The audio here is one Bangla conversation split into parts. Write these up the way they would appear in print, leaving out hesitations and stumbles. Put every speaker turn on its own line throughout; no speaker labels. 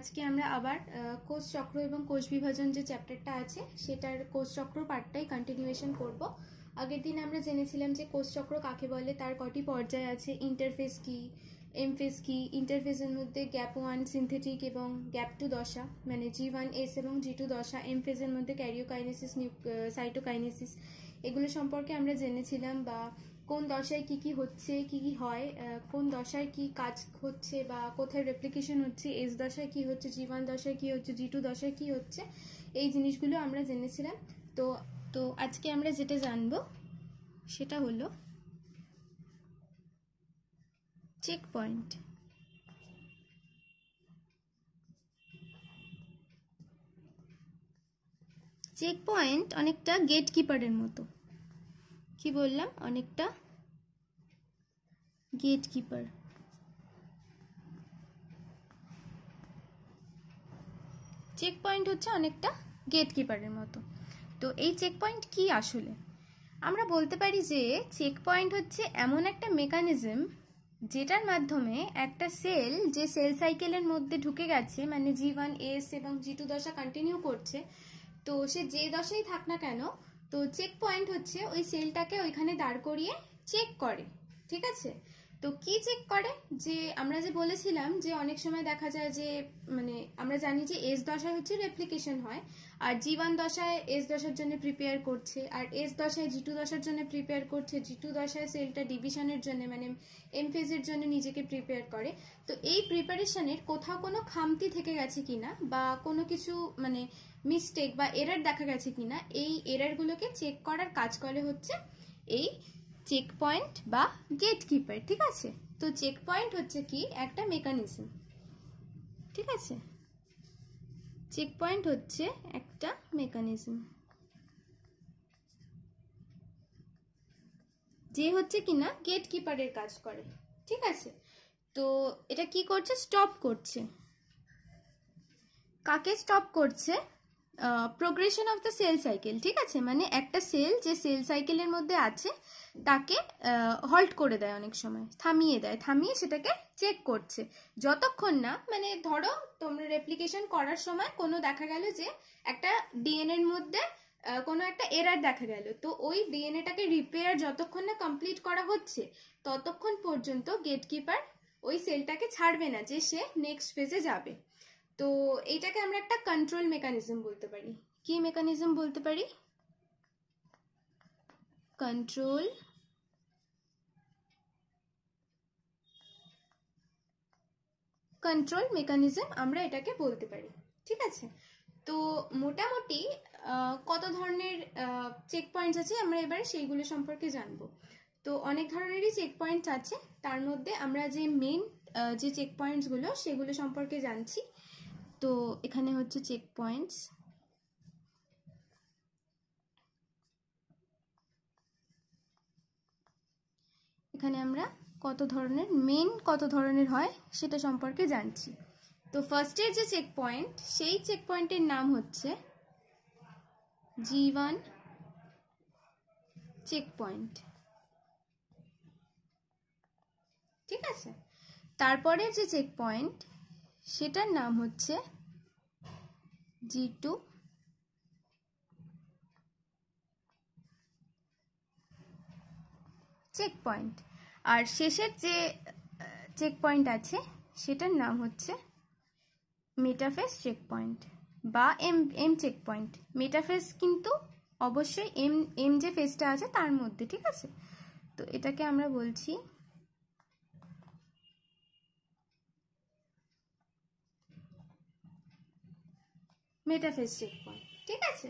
আজকে আমরা আবার কোষ চক্র এবং কোষ বিভাজন যে চ্যাপ্টারটা আছে সেটার কোষ চক্র পার্টটাই কন্টিনিউয়েশন করব। আগের দিন আমরা জেনেছিলাম যে কোষ চক্র কাকে বলে, তার কটি পর্যায় আছে, ইন্টারফেজ কি, এমফেজ কি, ইন্টারফেজের মধ্যে গ্যাপ 1 সিনথেটিক এবং গ্যাপ 2 দশা মানে G1S এবং G2 দশা, এমফেজের মধ্যে ক্যারিওকাইনেসিস, সাইটোকাইনেসিস, এগুলো সম্পর্কে আমরা জেনেছিলাম। বা কোন দশায় কি কি হচ্ছে, কি কি হয়, কোন দশায় কি কাজ হচ্ছে বা কোথায় রেপ্লিকেশন হচ্ছে, এস দশায় কি হচ্ছে, G1 দশায় কি হচ্ছে, G2 দশায় কি হচ্ছে, এই জিনিসগুলো আমরা জেনেছিলাম। তো তো আজকে আমরা যেটা জানবো সেটা হলো চেক পয়েন্ট। চেক পয়েন্ট অনেকটা গেট কিপারের মতো। কি বললাম? অনেকটা গেট কিপার। চেক পয়েন্ট হচ্ছে অনেকটা গেট কিপারের মতো। তো এই চেক পয়েন্ট কি আসলে? আমরা বলতে পারি যে চেক পয়েন্ট হচ্ছে এমন একটা মেকানিজম যেটার মাধ্যমে একটা সেল যে সেল সাইকেলের মধ্যে ঢুকে গেছে, মানে G1S এবং G2 দশা কন্টিনিউ করছে, তো সে যে দশাই থাক না কেন, তো চেক পয়েন্ট হচ্ছে ওই সেলটাকে ওইখানে দাঁড় করিয়ে চেক করে। ঠিক আছে? তো কি চেক করে? যে আমরা যে বলেছিলাম যে অনেক সময় দেখা যায় যে মানে আমরা জানি যে এস দশায় হচ্ছে রেপ্লিকেশন হয়, আর G1 দশায় এস দশার জন্য প্রিপেয়ার করছে, আর এস দশায় G2 দশার জন্য প্রিপেয়ার করছে, G2 দশায় সেলটা ডিভিশনের জন্য মানে এম ফেজের জন্য নিজেকে প্রিপেয়ার করে। তো এই প্রিপারেশনের কোথাও কোনো খামতি থেকে গেছে কিনা বা কোনো কিছু মানে মিস্টেক বা এরর দেখা গেছে কিনা, এই এররগুলোকে চেক করার কাজ করে হচ্ছে এই চেক পয়েন্ট বা গেট কিপার। ঠিক আছে? তো চেক পয়েন্ট হচ্ছে কি একটা মেকানিজম। ঠিক আছে? চেক পয়েন্ট হচ্ছে একটা মেকানিজম যে হচ্ছে কিনা গেট কিপারের কাজ করে। ঠিক আছে? তো এটা কি করছে? স্টপ করছে। কাকে স্টপ করছে? Progression of the cell cycle. ঠিক আছে? মানে একটা সেল যে সেল সাইকেলের মধ্যে আছে তাকে হল্ট করে দেয়, অনেক সময় থামিয়ে দেয়, থামিয়ে সেটাকে চেক করছে যতক্ষণ না, মানে ধরো তোমরা রেপ্লিকেশন করার সময় কোনো দেখা গেল যে একটা ডিএনএর মধ্যে কোনো একটা এরার দেখা গেল, তো ওই ডিএনএটাকে রিপেয়ার যতক্ষণ না কমপ্লিট করা হচ্ছে ততক্ষণ পর্যন্ত গেটকিপার ওই সেলটাকে ছাড়বে না যে সে নেক্সট ফেজে যাবে। তো এইটাকে আমরা একটা কন্ট্রোল মেকানিজম বলতে পারি। কি মেকানিজম বলতে পারি? কন্ট্রোল মেকানিজম আমরা এটাকে বলতে পারি। ঠিক আছে? তো মোটামুটি কত ধরনের চেক পয়েন্টস আছে আমরা এবারে সেইগুলো সম্পর্কে জানবো। তো অনেক ধরনেরই চেক পয়েন্টস আছে, তার মধ্যে আমরা যে মেইন যে চেক পয়েন্টসগুলো সেগুলো সম্পর্কে জানছি। তো এখানে হচ্ছে চেক পয়েন্টস। এখানে আমরা কত ধরনের মেইন কত ধরনের হয় সেটা সম্পর্কে জানছি। তো ফার্স্টের যে চেক পয়েন্ট, সেই চেক পয়েন্টের নাম হচ্ছে G1 চেক পয়েন্ট। ঠিক আছে? তারপরে যে চেক পয়েন্ট সেটার নাম হচ্ছে G2 চেক পয়েন্ট। আর শেষের যে চেক পয়েন্ট আছে সেটার নাম হচ্ছে মেটাফেজ চেক পয়েন্ট বা এম চেক পয়েন্ট। মেটাফেজ কিন্তু অবশ্যই এম যে ফেজটা আছে তার মধ্যে। ঠিক আছে? তো এটাকে আমরা বলছি মেটাফেজ চেক পয়েন্ট। ঠিক আছে?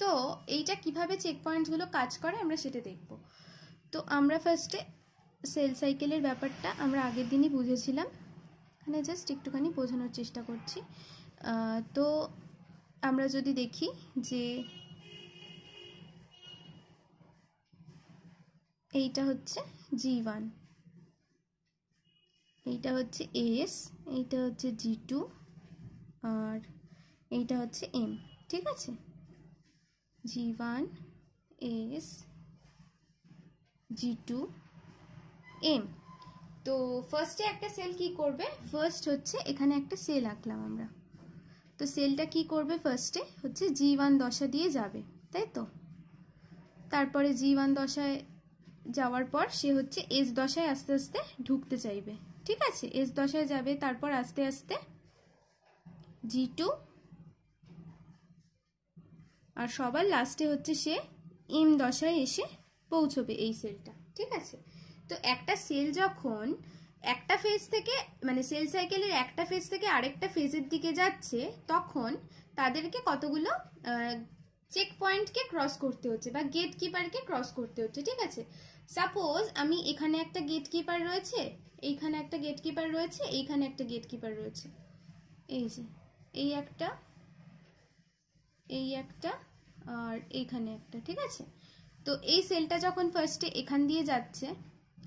তো এইটা কিভাবে চেক পয়েন্টসগুলো কাজ করে আমরা সেটা দেখব। তো আমরা ফার্স্টে সেল সাইকেলের ব্যাপারটা আমরা আগের দিনই বুঝেছিলাম, এখানে জাস্ট একটুখানি বোঝানোর চেষ্টা করছি। তো আমরা যদি দেখি যে এইটা হচ্ছে G1, এইটা হচ্ছে এস, এইটা হচ্ছে G2, আর এইটা হচ্ছে এম। ঠিক আছে? G1 S, G2 M. তো ফার্স্টে একটা সেল কি করবে, ফার্স্ট হচ্ছে এখানে একটা সেল আঁকলাম আমরা। তো সেলটা কি করবে, ফার্স্টে হচ্ছে G1 দশা দিয়ে যাবে, তাই তো। তারপরে G1 দশায় যাওয়ার পর সে হচ্ছে S দশায় আস্তে আস্তে ঢুকতে চাইবে, ঠিক আছে। S দশায় যাবে, তারপর আস্তে আস্তে G2, আর সবার লাস্টে হচ্ছে সে M দশায় এসে পৌঁছবে এই সেলটা, ঠিক আছে। তো একটা সেল যখন একটা ফেজ থেকে মানে সেল সাইকেলের একটা ফেজ থেকে আরেকটা ফেজের দিকে যাচ্ছে, তখন তাদেরকে কতগুলো চেক পয়েন্টকে ক্রস করতে হচ্ছে বা গেট কিপারকে ক্রস করতে হচ্ছে, ঠিক আছে। সাপোজ আমি এখানে একটা গেট কিপার রয়েছে, এইখানে একটা গেট কিপার রয়েছে, এইখানে একটা গেট কিপার রয়েছে, এই যে এই একটা, এই একটা, আর এইখানে একটা, ঠিক আছে। তো এই সেলটা যখন ফার্স্টে এখান দিয়ে যাচ্ছে,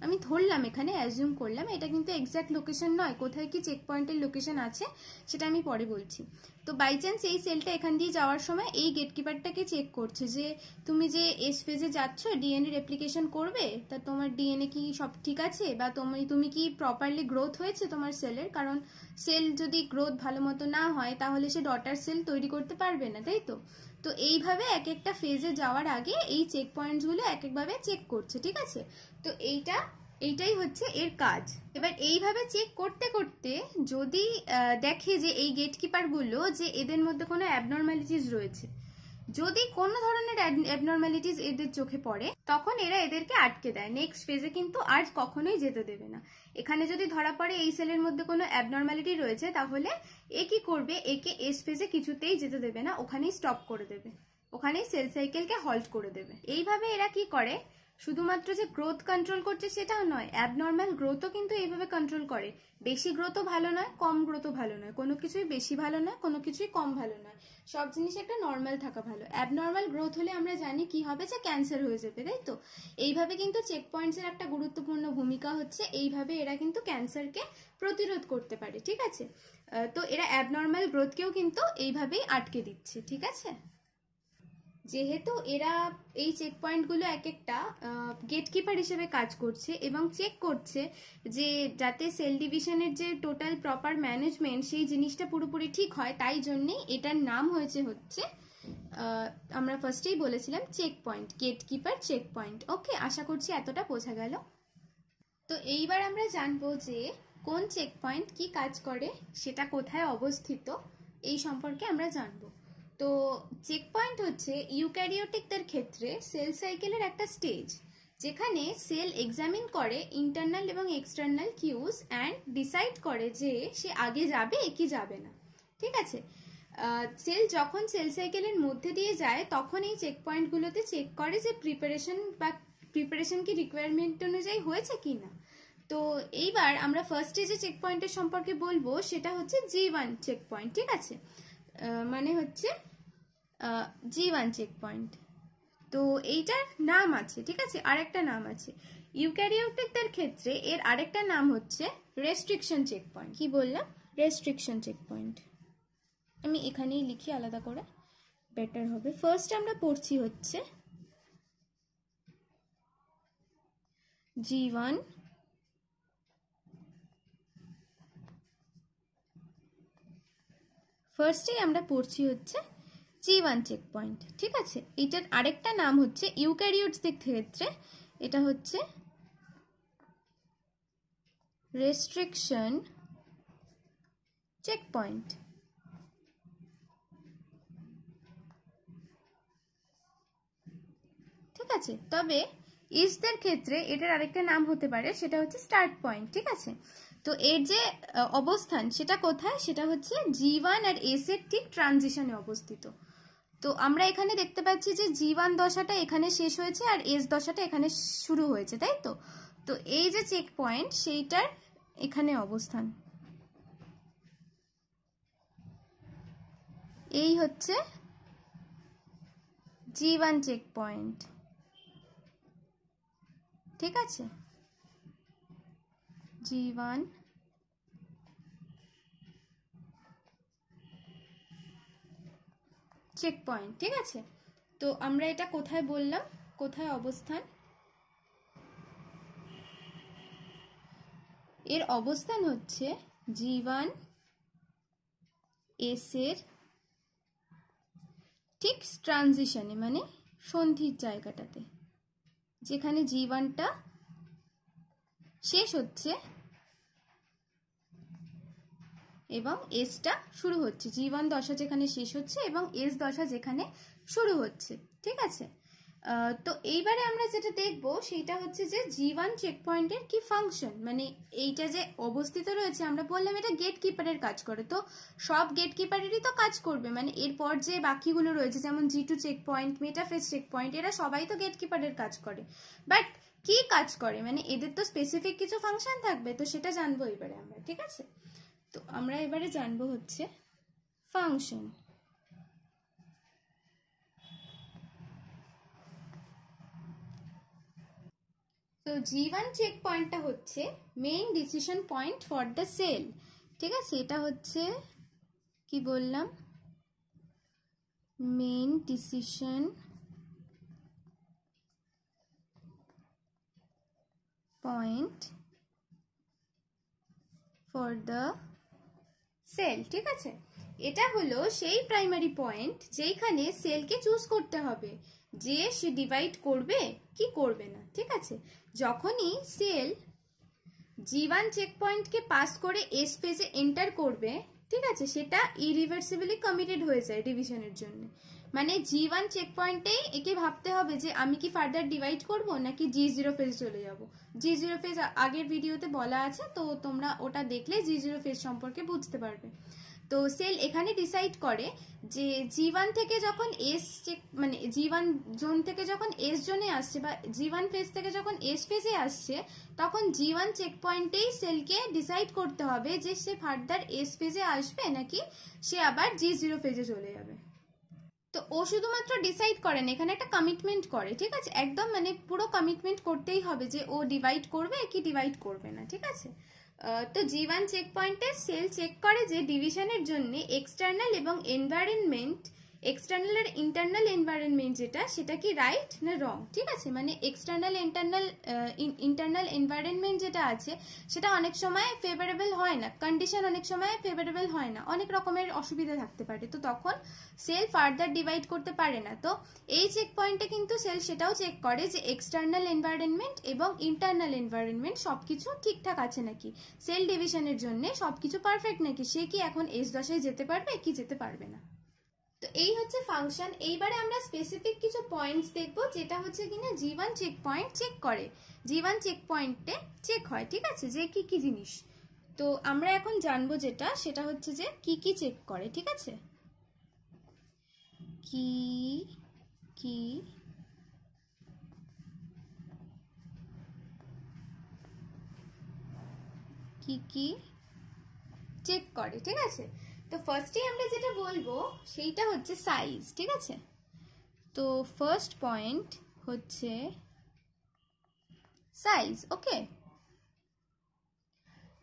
আমি ধরলাম এখানে অ্যাজিউম করলাম, এটা কিন্তু এক্স্যাক্ট লোকেশন নয়, কোথায় কি চেক পয়েন্টের লোকেশন আছে সেটা আমি পরে বলছি। তো বাই চান্স এই সেলটা এখান দিয়ে যাওয়ার সময় এই গেটকিপারটাকে চেক করছে যে তুমি যে এস ফেজে যাচ্ছ ডিএনএ রেপ্লিকেশন করবে, তা তোমার ডিএনএ কি সব ঠিক আছে, বা তুমি কি প্রপারলি গ্রোথ হয়েছে তোমার সেলের, কারণ সেল যদি গ্রোথ ভালো মতো না হয় তাহলে সে ডটার সেল তৈরি করতে পারবে না, তাই তো। তো এইভাবে এক একটা ফেজে যাওয়ার আগে এই চেক পয়েন্টসগুলো এক একভাবে চেক করছে, ঠিক আছে। তো এইটাই হচ্ছে এর কাজ। এবার এইভাবে চেক করতে করতে যদি দেখে যে এই গেটকিপারগুলো যে এদের মধ্যে কোনো অ্যাবনর্মালিটিস রয়েছে, যদি কোনো ধরনের অ্যাবনর্মালিটিস এদের চোখে পড়ে, তখন এরা এদেরকে আটকে দেয়, নেক্সট ফেজে কিন্তু আর কখনোই যেতে দেবে না। এখানে যদি ধরা পড়ে এই সেলের মধ্যে কোনো অ্যাবনর্মালিটি রয়েছে, তাহলে এ কি করবে, একে এস ফেজে কিছুতেই যেতে দেবে না, ওখানেই স্টপ করে দেবে, ওখানেই সেল সাইকেলকে হল্ট করে দেবে। এইভাবে এরা কি করে, শুধুমাত্র যে গ্রোথ কন্ট্রোল করছে সেটাও নয়, অ্যাবনর্মাল গ্রোথও কিন্তু এইভাবে কন্ট্রোল করে। বেশি গ্রোথও ভালো নয়, কম গ্রোথও ভালো নয়, কোনো কিছুই বেশি ভালো নয়, কোনো কিছুই কম ভালো নয়, সব জিনিস একটা নর্মাল থাকা ভালো। অ্যাবনর্মাল গ্রোথ হলে আমরা জানি কি হবে, যে ক্যান্সার হয়ে যাবে, তাই তো। এইভাবে কিন্তু চেক পয়েন্টসের একটা গুরুত্বপূর্ণ ভূমিকা হচ্ছে, এইভাবে এরা কিন্তু ক্যান্সারকে প্রতিরোধ করতে পারে, ঠিক আছে। তো এরা অ্যাবনর্মাল গ্রোথকেও কিন্তু এইভাবেই আটকে দিচ্ছে, ঠিক আছে। যেহেতু এরা এই চেক পয়েন্টগুলো এক একটা গেটকিপার হিসেবে কাজ করছে এবং চেক করছে যে যাতে সেল ডিভিশনের যে টোটাল প্রপার ম্যানেজমেন্ট সেই জিনিসটা পুরোপুরি ঠিক হয়, তাই জন্যেই এটার নাম হয়েছে হচ্ছে আমরা ফার্স্টেই বলেছিলাম checkpoint, gatekeeper checkpoint. Okay, আশা করছি এতটা বোঝা গেল। তো এইবার আমরা জানবো যে কোন চেক পয়েন্ট কি কাজ করে, সেটা কোথায় অবস্থিত, এই সম্পর্কে আমরা জানবো। তো চেক পয়েন্ট হচ্ছে ইউক্যারিওটিকদের ক্ষেত্রে সেল সাইকেলের একটা স্টেজ, যেখানে সেল এক্সামিন করে ইন্টারনাল এবং এক্সটার্নাল কিউজ অ্যান্ড ডিসাইড করে যে সে আগে যাবে কি যাবে না, ঠিক আছে। সেল যখন সেল সাইকেলের মধ্যে দিয়ে যায়, তখন এই চেক পয়েন্টগুলোতে চেক করে যে প্রিপারেশন কি রিকোয়ারমেন্ট অনুযায়ী হয়েছে কি না। তো এইবার আমরা ফার্স্টে যে চেক পয়েন্টের সম্পর্কে বলবো সেটা হচ্ছে G1 চেক পয়েন্ট, ঠিক আছে। মানে হচ্ছে G1 চেক পয়েন্ট। তো এইটার নাম আছে, ঠিক আছে, আরেকটা নাম আছে। ইউক্যারিওটিকদের ক্ষেত্রে এর আরেকটা নাম হচ্ছে রেস্ট্রিকশন চেক পয়েন্ট। কি বললাম, রেস্ট্রিকশন চেক পয়েন্ট। আমি এখানেই লিখি আলাদা করে, বেটার হবে। ফার্স্ট আমরা পড়ছি হচ্ছে G1 ফার্স্টেই আমরা পড়ছি হচ্ছে G1 চেক পয়েন্ট, ঠিক আছে। এটার আরেকটা নাম হচ্ছে ইউক্যারিওটসদের ক্ষেত্রে এটা হচ্ছে রেস্ট্রিকশন চেক পয়েন্ট, ঠিক আছে। তবে ইসদের ক্ষেত্রে এটার আরেকটা নাম হতে পারে, সেটা হচ্ছে স্টার্ট পয়েন্ট, ঠিক আছে। তো এর যে অবস্থান সেটা কোথায়, সেটা হচ্ছে G1 আর S এর ঠিক ট্রানজিশনে অবস্থিত। তো আমরা এখানে দেখতে পাচ্ছি যে G1 দশাটা এখানে শেষ হয়েছে আর S দশাটা এখানে শুরু হয়েছে, তাই তো। তো এই যে চেক পয়েন্ট সেইটার এখানে অবস্থান, এই হচ্ছে G1 চেক পয়েন্ট, ঠিক আছে। G1 চেক পয়েন্ট, ঠিক আছে। তো আমরা এটা কোথায় বললাম, কোথায় অবস্থান, এর অবস্থান হচ্ছে G1 S এর ঠিক ট্রানজিশনে, মানে সন্ধির জায়গাটাতে, যেখানে G1টা শেষ হচ্ছে এবং এসটা শুরু হচ্ছে। G1 দশা যেখানে শেষ হচ্ছে এবং এস দশা যেখানে শুরু হচ্ছে, ঠিক আছে। তো এইবারে আমরা যেটা দেখব সেটা হচ্ছে যে G1 চেক পয়েন্টের কি ফাংশন, মানে এইটা যে অবস্থিত রয়েছে, আমরা বললাম এটা গেট কিপারের কাজ করে, তো সব গেট কিপারেরই তো কাজ করবে, মানে এরপর যে বাকিগুলো রয়েছে যেমন G2 check point, metaphase check point, এরা সবাই তো গেট কিপারের কাজ করে, বাট কি কাজ করে, মানে এদের তো স্পেসিফিক কিছু ফাংশন থাকবে, তো সেটা জানবো এবারে আমরা, ঠিক আছে। তো আমরা এবারে জানবো হচ্ছে ফাংশন। তো G1 চেক পয়েন্টটা হচ্ছে main decision point for the cell, ঠিক আছে। এটা হচ্ছে কি বললাম, main decision point for the cell, ঠিক আছে। এটা হলো সেই প্রাইমারি পয়েন্ট যেখানে সেলকে চুজ করতে হবে যে সে ডিভাইড করবে কি করবে না, ঠিক আছে। যখনই সেল G1 চেক পয়েন্টকে পাস করে এস ফেজে এন্টার করবে, ঠিক আছে, সেটা ইরিভার্সিবলি কমিটেড হয়ে যায় ডিভিশনের জন্য। মানে G1 চেক পয়েন্টেই একে ভাবতে হবে যে আমি কি ফার্দার ডিভাইড করব নাকি G0 ফেজ চলে যাব। G0 ফেজ আগের ভিডিওতে বলা আছে, তো তোমরা ওটা দেখলে G0 ফেজ সম্পর্কে বুঝতে পারবে। তো সেল এখানে ডিসাইড করে যে G1 থেকে যখন এস চেক, মানে G1 জোন থেকে যখন এস জোনে আসছে বা G1 ফেজ থেকে যখন এস ফেজে আসছে, তখন G1 চেক পয়েন্টেই সেলকে ডিসাইড করতে হবে যে সে ফার্দার এস ফেজে আসবে নাকি সে আবার G0 ফেজে চলে যাবে। তো ও শুধুমাত্র ডিসাইড করে না, এখানে একটা কমিটমেন্ট করে, ঠিক আছে, একদম মানে পুরো কমিটমেন্ট করতেই হবে যে ও ডিভাইড করবে কি ডিভাইড করবে না, ঠিক আছে। তো G1 চেক পয়েন্টে সেল চেক করে যে ডিভিশনের জন্য এক্সটার্নাল এবং এনভায়রনমেন্ট, এক্সটার্নাল আর ইন্টারনাল এনভায়রনমেন্ট যেটা, সেটা কি রাইট না রং, ঠিক আছে। মানে এক্সটার্নাল ইন্টারনাল এনভায়রনমেন্ট যেটা আছে সেটা অনেক সময় ফেভারেবল হয় না, কন্ডিশন অনেক সময় ফেভারেবল হয় না, অনেক রকমের অসুবিধা থাকতে পারে, তো তখন সেল ফার্দার ডিভাইড করতে পারে না। তো এই চেক পয়েন্টে কিন্তু সেল সেটাও চেক করে যে এক্সটার্নাল এনভায়রনমেন্ট এবং ইন্টারনাল এনভায়রনমেন্ট সবকিছু ঠিকঠাক আছে নাকি, সেল ডিভিশনের জন্য সবকিছু পারফেক্ট নাকি, সে কি এখন এস দশায় যেতে পারবে কি যেতে পারবে না। তো এই হচ্ছে ফাংশন। এইবারে আমরা স্পেসিফিক কিছু পয়েন্টস দেখবো যেটা হচ্ছে কিনা G1 চেক পয়েন্ট চেক করে, G1 চেক পয়েন্টে চেক হয়, ঠিক আছে, যে কি কি জিনিস। তো আমরা এখন জানবো যেটা, সেটা হচ্ছে যে কি কি চেক করে, ঠিক আছে, কি কি কি কি চেক করে, ঠিক আছে। তো ফার্স্টে আমরা যেটা বলবো সেইটা হচ্ছে সাইজ, ঠিক আছে। তো ফার্স্ট পয়েন্ট হচ্ছে সাইজ, ওকে।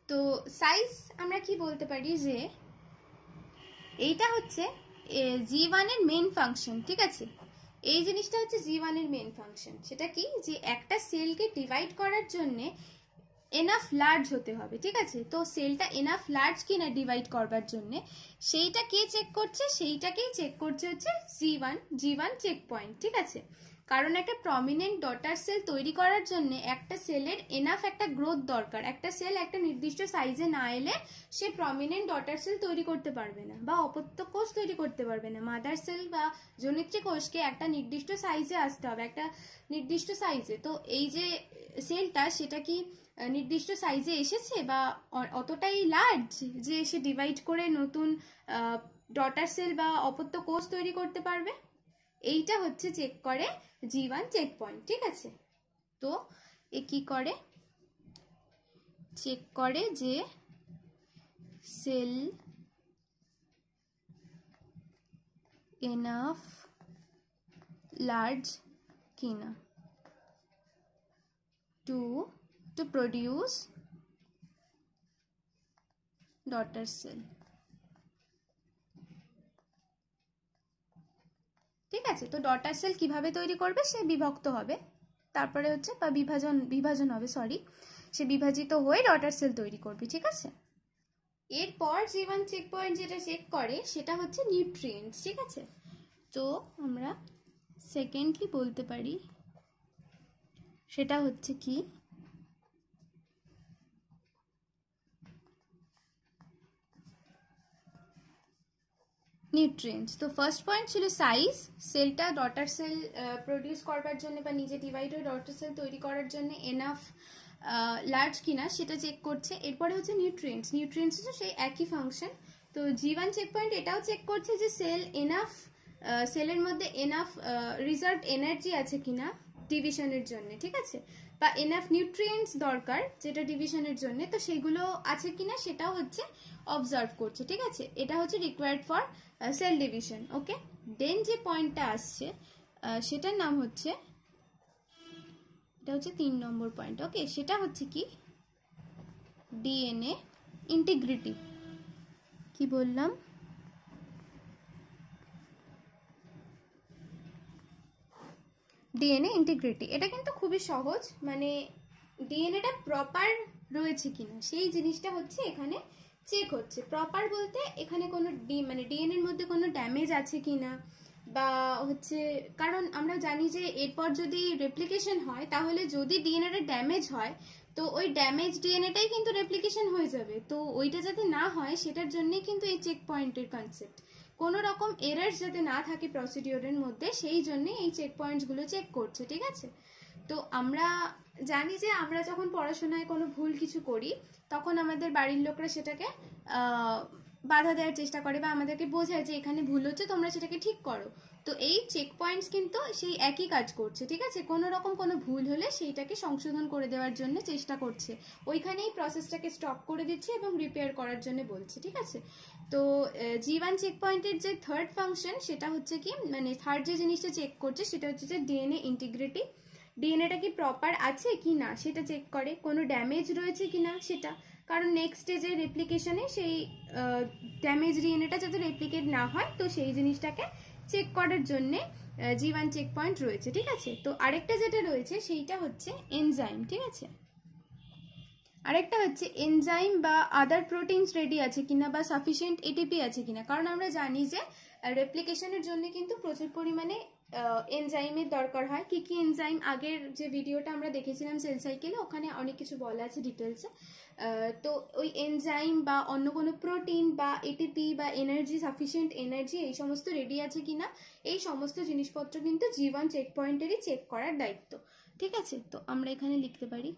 তো সাইজ আমরা কি বলতে পারি যে এইটা হচ্ছে G1 এর মেইন ফাংশন, ঠিক আছে। এই জিনিসটা হচ্ছে G1 এর মেইন ফাংশন, সেটা কি যে একটা সেলকে ডিভাইড করার জন্য এনাফ লার্জ হতে হবে, ঠিক আছে। তো সেলটা এনাফ লার্জ কিনা ডিভাইড করবার জন্য সেইটা কে চেক করছে, সেইটাকেই চেক করছে হচ্ছে G1 চেক পয়েন্ট, ঠিক আছে। কারণ একটা প্রমিনেন্ট ডটার সেল তৈরি করার জন্য একটা সেলের এনাফ একটা গ্রোথ দরকার, একটা সেল একটা নির্দিষ্ট সাইজে না এলে সে প্রমিনেন্ট ডটার সেল তৈরি করতে পারবে না বা অপত্য কোষ তৈরি করতে পারবে না। মাদার সেল বা জনিত্রী কোষকে একটা নির্দিষ্ট সাইজে আসতে হবে, একটা নির্দিষ্ট সাইজে। তো এই যে সেলটা সেটা কি নির্দিষ্ট সাইজে এসেছে বা অতটাই লার্জ যে সে ডিভাইড করে নতুন ডটার সেল বা অপত্য কোষ তৈরি করতে পারবে, এইটা হচ্ছে চেক করে G1 চেক পয়েন্ট, ঠিক আছে। তো এ কি করে, চেক করে যে সেল এনাফ লার্জ কিনা to produce daughter cell, ঠিক আছে। তো ডটার সেল কিভাবে তৈরি করবে, সে বিভক্ত হবে, তারপরে হচ্ছে বা বিভাজন হবে, সরি, সে বিভাজিত হয়ে ডটার সেল তৈরি করবে, ঠিক আছে। এরপর G1 চেক পয়েন্ট যেটা চেক করে সেটা হচ্ছে নিউট্রিয়েন্টস, ঠিক আছে। তো আমরা সেকেন্ডলি বলতে পারি সেটা হচ্ছে কি নিউট্রিয়েন্টস। তো ফার্স্ট পয়েন্ট ছিল সাইজ, সেলটা ডটার সেল প্রডিউস করবার জন্য বা নিজে ডিভাইড হয়ে ডটার সেল তৈরি করার জন্য এনাফ লার্জ কিনা সেটা চেক করছে। এরপরে হচ্ছে নিউট্রিয়েন্টস, নিউট্রিয়েন্টস হচ্ছে সেই একই ফাংশন। তো G1 চেক পয়েন্ট এটাও চেক করছে যে সেল এনাফ, সেলের মধ্যে এনাফ রিজার্ভ এনার্জি আছে কিনা ডিভিশনের জন্য, ঠিক আছে, বা এনাফ নিউট্রিয়েন্টস দরকার যেটা ডিভিশনের জন্য, তো সেগুলো আছে কিনা সেটাও হচ্ছে অবজার্ভ করছে, ঠিক আছে। এটা হচ্ছে রিকোয়ার্ড ফর সেল ডিভিশন, ওকে। দেন যে পয়েন্টটা আসছে সেটার নাম হচ্ছে, এটা হচ্ছে 3 নম্বর পয়েন্ট, ওকে। সেটা হচ্ছে কি ডিএনএ ইন্টিগ্রিটি। কি বললাম, ডিএনএ ইন্টিগ্রিটি। এটা কিন্তু খুবই সহজ, মানে ডিএনএটা প্রপার রয়েছে কিনা সেই জিনিসটা হচ্ছে এখানে চেক হচ্ছে। প্রপার বলতে এখানে কোনো মানে ডিএনএর মধ্যে কোনো ড্যামেজ আছে কিনা, বা হচ্ছে, কারণ আমরা জানি যে এরপর যদি রেপ্লিকেশন হয় তাহলে যদি ডিএনএটা ড্যামেজ হয় তো ওই ড্যামেজ ডিএনএটাই কিন্তু রেপ্লিকেশন হয়ে যাবে। তো ওইটা যাতে না হয় সেটার জন্যই কিন্তু এই চেক পয়েন্টের কনসেপ্ট, কোনো রকম এরার্স যাতে না থাকে প্রসিডিওরের মধ্যে, সেই জন্য এই চেক পয়েন্টসগুলো চেক করছে, ঠিক আছে। তো আমরা জানি যে আমরা যখন পড়াশোনায় কোনো ভুল কিছু করি তখন আমাদের বাড়ির লোকরা সেটাকে বাধা দেওয়ার চেষ্টা করে বা আমাদেরকে বোঝায় যে এখানে ভুল হচ্ছে, তোমরা সেটাকে ঠিক করো। তো এই চেক পয়েন্টস কিন্তু সেই একই কাজ করছে, ঠিক আছে। কোনো রকম কোনো ভুল হলে সেইটাকে সংশোধন করে দেওয়ার জন্য চেষ্টা করছে, ওইখানেই প্রসেসটাকে স্টপ করে দিচ্ছে এবং রিপেয়ার করার জন্য বলছে, ঠিক আছে। তো G1 চেক পয়েন্টের যে থার্ড ফাংশন সেটা হচ্ছে কি, মানে থার্ড যে জিনিসটা চেক করছে সেটা হচ্ছে যে ডিএনএ ইন্টিগ্রিটি। ডিএনএটা কি প্রপার আছে কি না সেটা চেক করে, কোনো ড্যামেজ রয়েছে কি না সেটা, কারণ নেক্সট স্টেজে রেপ্লিকেশনে সেই ড্যামেজ ডিএনএটা যাতে রেপ্লিকেট না হয়, তো সেই জিনিসটাকে চেক করার জন্যে G1 চেক পয়েন্ট রয়েছে, ঠিক আছে। তো আরেকটা যেটা রয়েছে সেইটা হচ্ছে এনজাইম, ঠিক আছে। আরেকটা হচ্ছে এনজাইম বা আদার প্রোটিনস রেডি আছে কিনা বা সাফিসিয়েন্ট এটিপি আছে কিনা, কারণ আমরা জানি যে রেপ্লিকেশনের জন্য কিন্তু প্রচুর পরিমাণে এনজাইমের দরকার হয়। কি কি এনজাইম, আগের যে ভিডিওটা আমরা দেখেছিলাম সেল সাইকেলে, ওখানে অনেক কিছু বলা আছে ডিটেলসে। তো ওই এনজাইম বা অন্য কোনো প্রোটিন বা এটিপি বা এনার্জি, সাফিসিয়েন্ট এনার্জি, এই সমস্ত রেডি আছে কিনা, এই সমস্ত জিনিসপত্র কিন্তু G1 চেক পয়েন্টেরই চেক করার দায়িত্ব, ঠিক আছে। তো আমরা এখানে লিখতে পারি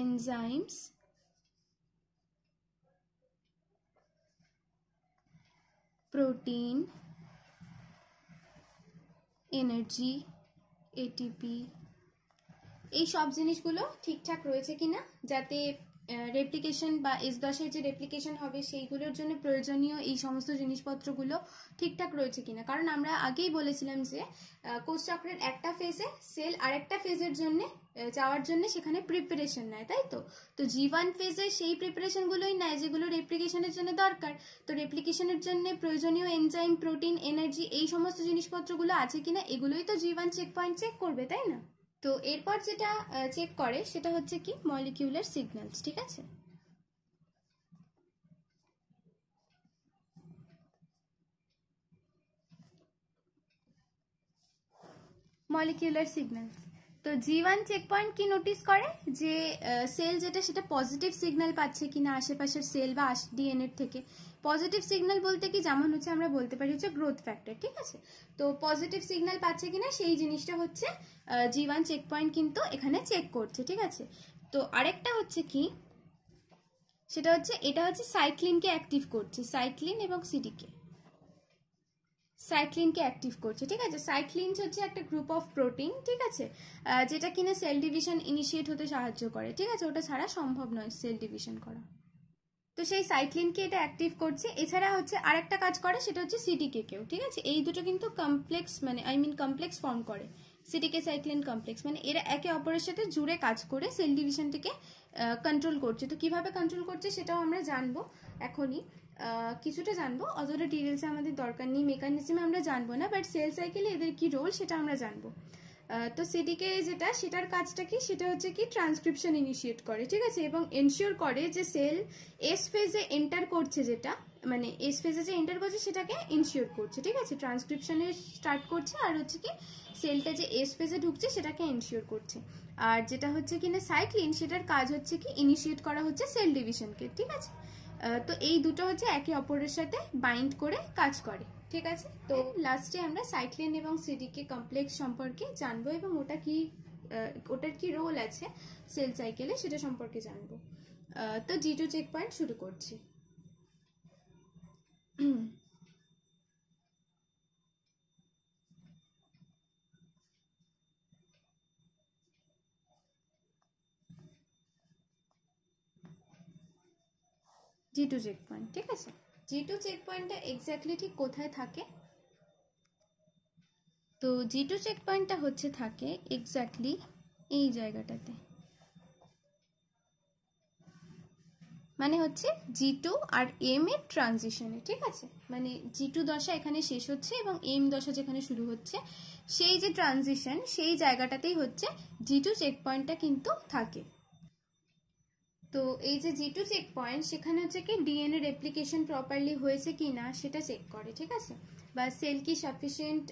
enzymes, protein, energy, ATP, এই সব জিনিসগুলো ঠিকঠাক রয়েছে কিনা, যাতে রেপ্লিকেশন বা S10 যে রেপ্লিকেশন হবে সেইগুলোর জন্য প্রয়োজনীয় এই সমস্ত জিনিসপত্রগুলো ঠিকঠাক রয়েছে কিনা। কারণ আমরা আগেই বলেছিলাম যে কোষচক্রের একটা ফেজে সেল আরেকটা ফেজের জন্য যাওয়ার জন্য সেখানে প্রিপারেশন নেয়, তাই তো। তো G1 ফেজে সেই প্রিপারেশনগুলোই নেয় যেগুলো রেপ্লিকেশনের জন্য দরকার। তো রেপ্লিকেশনের জন্য প্রয়োজনীয় এনজাইম, প্রোটিন, এনার্জি, এই সমস্ত জিনিসপত্রগুলো আছে কিনা এগুলোই তো G1 চেক পয়েন্ট চেক করবে, তাই না। তো এরপর যেটা চেক করে সেটা হচ্ছে কি মলিকিউলার সিগন্যালস, ঠিক আছে। মলিকিউলার সিগন্যালস, তো G1 চেক পয়েন্ট কি নোটিস করে যে সেল যেটা সেটা পজিটিভ সিগন্যাল পাচ্ছে কিনা আশেপাশের সেল বা ডিএনএ থেকে। পজিটিভ সিগন্যাল বলতে কি, যেমন হচ্ছে আমরা বলতে পারি হচ্ছে গ্রোথ ফ্যাক্টর, ঠিক আছে। তো পজিটিভ সিগন্যাল পাচ্ছে কিনা সেই জিনিসটা হচ্ছে G1 চেক পয়েন্ট কিন্তু এখানে চেক করছে, ঠিক আছে। তো আরেকটা হচ্ছে কি, সেটা হচ্ছে এটা হচ্ছে সাইক্লিনকে অ্যাক্টিভ করছে, সাইক্লিন এবং সিডিকে, সাইক্লিনকে অ্যাক্টিভ করছে, ঠিক আছে। সাইক্লিন হচ্ছে একটা গ্রুপ অফ প্রোটিন, ঠিক আছে, যেটা কিনা সেল ডিভিশন ইনিশিয়েট হতে সাহায্য করে, ঠিক আছে। ওটা ছাড়া সম্ভব নয় সেল ডিভিশন করা। তো সেই সাইক্লিনকে এটা অ্যাক্টিভ করছে। এছাড়া হচ্ছে আরেকটা কাজ করে সেটা হচ্ছে সিডিকে কেও, ঠিক আছে। এই দুটো কিন্তু কমপ্লেক্স, মানে কমপ্লেক্স ফর্ম করে, সিডিকে সাইক্লিন কমপ্লেক্স, মানে এরা একে অপরের সাথে জুড়ে কাজ করে সেল ডিভিশনটাকে কন্ট্রোল করছে। তো কিভাবে কন্ট্রোল করছে সেটাও আমরা জানবো এখনই, কিছুটা জানবো, অতটা ডিটেলসে আমাদের দরকার নেই, মেকানিজমে আমরা জানবো না, বাট সেল সাইকেলে এদের কি রোল সেটা আমরা জানবো। তো সিডিকে যেটা, সেটার কাজটা কি, সেটা হচ্ছে কি ট্রান্সক্রিপশন ইনিশিয়েট করে, ঠিক আছে, এবং এনশিওর করে যে সেল এস ফেজে এন্টার করছে, যেটা মানে এস ফেজে যে এন্টার করছে সেটাকে ইনশিওর করছে, ঠিক আছে, ট্রান্সক্রিপশনে স্টার্ট করছে, আর হচ্ছে কি সেলটা যে এস ফেজে ঢুকছে সেটাকে এনশিওর করছে। আর যেটা হচ্ছে কিনা সাইক্লিন, সেটার কাজ হচ্ছে কি ইনিশিয়েট করা হচ্ছে সেল ডিভিশনকে, ঠিক আছে। তো এই দুটো হচ্ছে একে অপরের সাথে বাইন্ড করে কাজ করে, ঠিক আছে। তো লাস্টে আমরা সাইক্লিন এবং সিডিকে কমপ্লেক্স সম্পর্কে জানবো এবং ওটার কি রোল আছে সেল সাইকেলে সেটা সম্পর্কে জানবো। তো G2 চেক পয়েন্ট শুরু করছি। G2 চেক পয়েন্ট, ঠিক আছে। G2 চেক পয়েন্টটা এক্স্যাক্টলি ঠিক কোথায় থাকে? তো G2 চেক পয়েন্টটা হচ্ছে থাকে এক্স্যাক্টলি এই জায়গাটাতে, মানে হচ্ছে G2 আর M এর ট্রানজিশনে, ঠিক আছে। মানে G2 দশা এখানে শেষ হচ্ছে এবং M দশা যেখানে শুরু হচ্ছে, সেই যে ট্রানজিশন সেই জায়গাটাতেই হচ্ছে G2 চেক পয়েন্টটা কিন্তু থাকে। তো এই যে G2 চেক পয়েন্ট, সেখানে হচ্ছে কি ডিএনএ রেপ্লিকেশন প্রপারলি হয়েছে কি না সেটা চেক করে, ঠিক আছে, বা সেল কি sufficient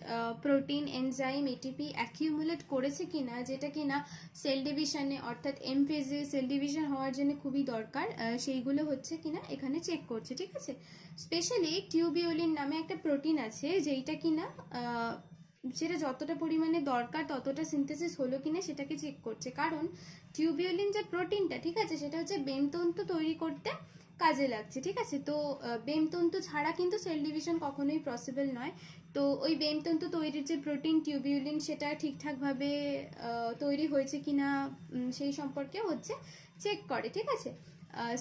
protein, enzyme, ATP accumulate করেছে কিনা, যেটা কিনা সেল ডিভিশনে অর্থাৎ এম ফেজে সেল ডিভিশন হওয়ার জন্য খুবই দরকার, সেইগুলো হচ্ছে কিনা এখানে চেক করছে, ঠিক আছে। স্পেশালি টিউবিউলিন নামে একটা প্রোটিন আছে, যেইটা কিনা সেটা যতটা পরিমাণে দরকার ততটা সিনথেসিস হলো কিনা সেটাকে চেক করছে, কারণ টিউবিউলিন যে প্রোটিনটা, ঠিক আছে, সেটা হচ্ছে বেমতন্তু তৈরি করতে কাজে লাগছে, ঠিক আছে। তো বেমতন্তু ছাড়া কিন্তু সেল ডিভিশন কখনোই পসিবল নয়। তো ওই বেমতন্তু তৈরির যে প্রোটিন টিউবিউলিন, সেটা ঠিকঠাকভাবে তৈরি হয়েছে কিনা সেই সম্পর্কে হচ্ছে চেক করে, ঠিক আছে।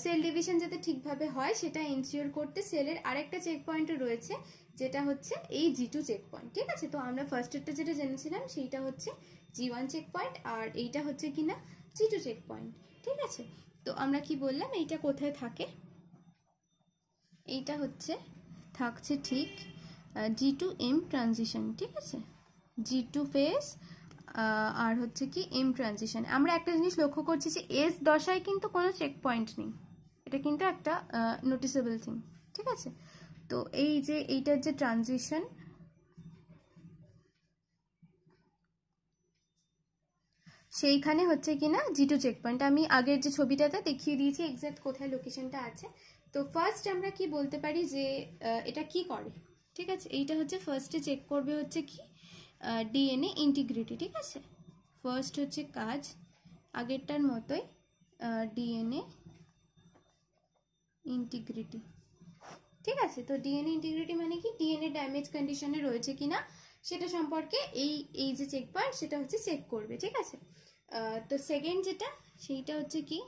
সেল ডিভিশন যাতে ঠিকভাবে হয় সেটা এনশিওর করতে সেলের আরেকটা চেক পয়েন্টও রয়েছে, যেটা হচ্ছে এই G2 চেক পয়েন্ট, ঠিক আছে। তো আমরা ফার্স্টেরটা যেটা জেনেছিলাম সেইটা হচ্ছে G1 চেক পয়েন্ট, আর এইটা হচ্ছে কিনা G2 চেক পয়েন্ট, ঠিক আছে। তো আমরা কি বললাম, এইটা কোথায় থাকে? এইটা হচ্ছে থাকছে ঠিক G2M ট্রানজিশন, ঠিক আছে, G2 ফেজ আর হচ্ছে কি M ট্রানজিশন। আমরা একটা জিনিস লক্ষ্য করছি যে এস দশায় কিন্তু কোনো চেক পয়েন্ট নেই, এটা কিন্তু একটা নোটিসেবল থিং, ঠিক আছে। তো এই যে এইটার যে ট্রানজিশন, সেইখানে হচ্ছে কিনা G2 চেক পয়েন্ট। আমি আগের যে ছবিটাতে দেখিয়ে দিয়েছি এক্স্যাক্ট কোথায় লোকেশনটা আছে। তো ফার্স্ট আমরা কি বলতে পারি যে এটা কি করে, ঠিক আছে। এইটা হচ্ছে ফার্স্টে চেক করবে হচ্ছে কি ডিএনএ ইন্টিগ্রিটি, ঠিক আছে। ফার্স্ট হচ্ছে কাজ আগেরটার মতোই ডিএনএ ইন্টিগ্রিটি, ঠিক আছে। তো ডিএনএ ইন্টিগ্রিটি মানে কি, ডিএনএ ড্যামেজ কন্ডিশনে রয়েছে কিনা সেটা সম্পর্কে এই যে চেক পয়েন্ট সেটা হচ্ছে চেক করবে, ঠিক আছে। তো সেকেন্ড যেটা, সেইটা হচ্ছে কি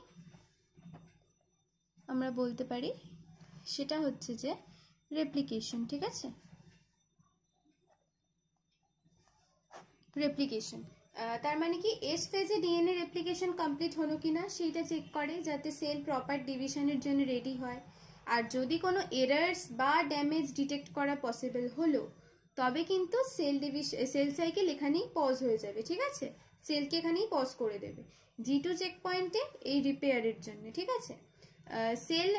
আমরা বলতে পারি সেটা হচ্ছে যে রেপ্লিকেশন, ঠিক আছে। রেপ্লিকেশন তার মানে কি এস ফেজে ডিএনএ রেপ্লিকেশন কমপ্লিট হলো কিনা সেইটা চেক করে, যাতে সেল প্রপার ডিভিশনের জন্য রেডি হয়। আর যদি কোনো এরার্স বা ড্যামেজ ডিটেক্ট করা পসিবল হলো, তবে কিন্তু সেল সাইকেল এখানেই পজ হয়ে যাবে, ঠিক আছে, সেলকে এখানেই পজ করে দেবে G2 চেক পয়েন্টে এই রিপেয়ারের জন্য, ঠিক আছে। সেল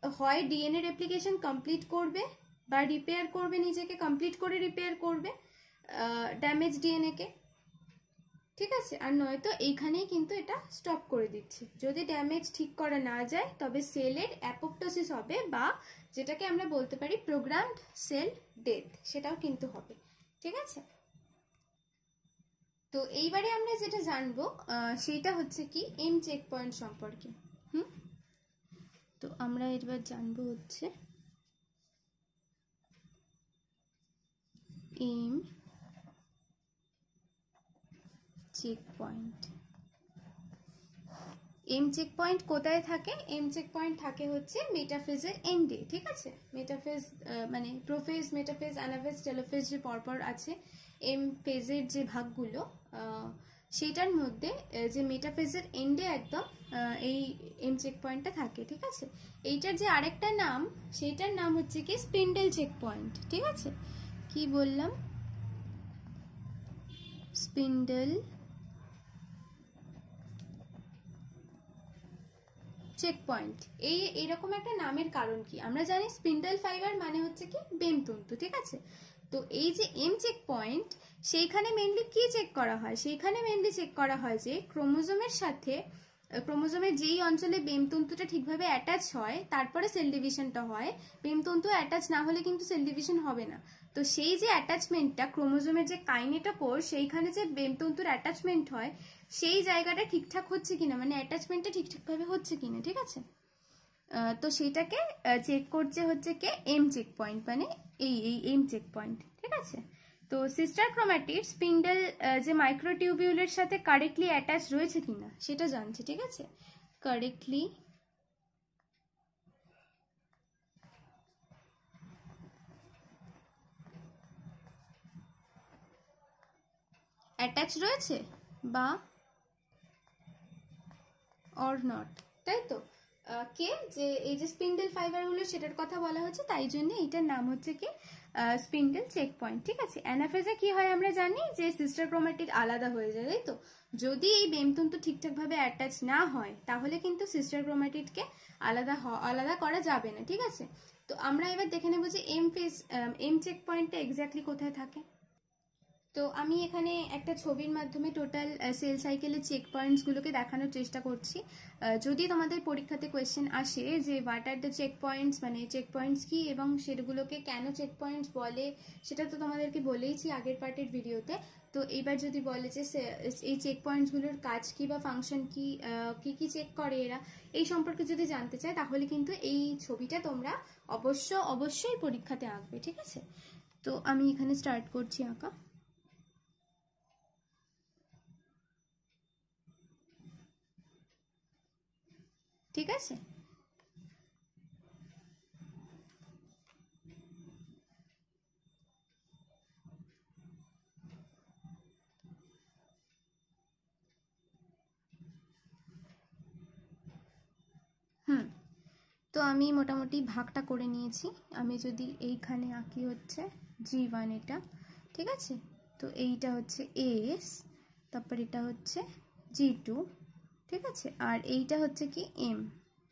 হয় ডিএনএ রেপ্লিকেশন কমপ্লিট করবে বা রিপেয়ার করবে, নিজেকে কমপ্লিট করে রিপেয়ার করবে ড্যামেজ ডিএনএ কে, ঠিক আছে। আর নয়তো এইখানেই কিন্তু এটা স্টপ করে দিচ্ছে। যদি ড্যামেজ ঠিক করা না যায় তবে সেলের অ্যাপোপ্টোসিস হবে, বা যেটাকে আমরা বলতে পারি প্রোগ্রামড সেল ডেথ, সেটাও কিন্তু হবে, ঠিক আছে। তো এইবারে আমরা যেটা জানবো সেইটা হচ্ছে কি এম চেক পয়েন্ট সম্পর্কে। তো আমরা এবার জানবো হচ্ছে M check point. M check point কোথায় থাকে? এম চেক পয়েন্ট থাকে হচ্ছে মেটাফেজের এন্ডে, ঠিক আছে। মেটাফেজ মানে প্রোফেজ, মেটাফেজ, অ্যানাফেজ, টেলোফেজ যে পরপর আছে এম ফেজের যে ভাগগুলো, সেটার মধ্যে যে মেটাফেজের এন্ডে একদম এই এম চেক পয়েন্টটা থাকে, ঠিক আছে। এইটার যে আরেকটা নাম, সেইটার নাম হচ্ছে কি স্পিন্ডেল চেক পয়েন্ট, ঠিক আছে। কি বললাম? Spindle check point. এইরকম একটা নামের কারণ কি? আমরা জানি স্পিন্ডল ফাইবার মানে হচ্ছে কি বেমতন্তু, ঠিক আছে? তো এই যে এম চেক পয়েন্ট, সেইখানে মেনলি কি চেক করা হয়? সেইখানে মেনলি চেক করা হয় যে ক্রোমোজোমের সাথে, ক্রোমোজোমের যেই অঞ্চলে বেমতন্তুটা ঠিকভাবে অ্যাটাচ হয় তারপরে সেল ডিভিশনটা হয়। বেমতন্তু অ্যাটাচ না হলে কিন্তু সেল ডিভিশন হবে না। তো সেই যে অ্যাটাচমেন্টটা, ক্রোমোজোমের যে কাইনেটোকোর, সেইখানে যে বেমতন্তুর অ্যাটাচমেন্ট হয়, সেই জায়গাটা ঠিকঠাক হচ্ছে কিনা, মানে অ্যাটাচমেন্টটা ঠিকঠাকভাবে হচ্ছে কিনা, ঠিক আছে? তো সেটাকে চেক করছে হচ্ছে কে এম চেক পয়েন্ট, মানে এই এম চেক পয়েন্ট, ঠিক আছে? তো সিস্টার ক্রোম্যাটিড স্পিন্ডল যে মাইক্রোটিউবিউলের সাথে কারেক্টলি অ্যাটাচ রয়েছে কিনা সেটা জানছে, ঠিক আছে? কারেক্টলি অ্যাটাচ রয়েছে বা অর নট, তাই তো? কে যে এই যে স্পিন্ডল ফাইবারগুলো সেটার কথা বলা হচ্ছে, তাই জন্য এইটার নাম হচ্ছে কি স্পিন্ডল চেক পয়েন্ট, ঠিক আছে? অ্যানাফেজে কি হয় আমরা জানি যে সিস্টার ক্রোম্যাটিড আলাদা হয়ে যায়, তাই তো? যদি এই বেমতন্তু ঠিকঠাকভাবে অ্যাটাচ না হয় তাহলে কিন্তু সিস্টার ক্রোম্যাটিডকে আলাদা করা যাবে না, ঠিক আছে? তো আমরা এবার দেখে নেব যে এম চেক পয়েন্টটা এক্স্যাক্টলি কোথায় থাকে। তো আমি এখানে একটা ছবির মাধ্যমে টোটাল সেল সাইকেলের চেক পয়েন্টসগুলোকে দেখানোর চেষ্টা করছি। যদি তোমাদের পরীক্ষাতে কোয়েশ্চেন আসে যে what are the check points, মানে চেক পয়েন্টস কি এবং সেগুলোকে কেন চেক পয়েন্টস বলে, সেটা তো তোমাদেরকে বলেইছি আগের পার্টের ভিডিওতে। তো এইবার যদি বলে যে এই চেক পয়েন্টসগুলোর কাজ কি বা ফাংশন কি, কি কি চেক করে এরা, এই সম্পর্কে যদি জানতে চায় তাহলে কিন্তু এই ছবিটা তোমরা অবশ্যই পরীক্ষাতে আঁকবে, ঠিক আছে? তো আমি এখানে স্টার্ট করছি আঁকা, ঠিক আছে? তো আমি মোটামুটি ভাগটা করে নিয়েছি। আমি যদি এইখানে আঁকি হচ্ছে G1 এটা, ঠিক আছে? তো এইটা হচ্ছে এস, তারপর এটা হচ্ছে G2, ঠিক আছে? আর এইটা হচ্ছে কি এম,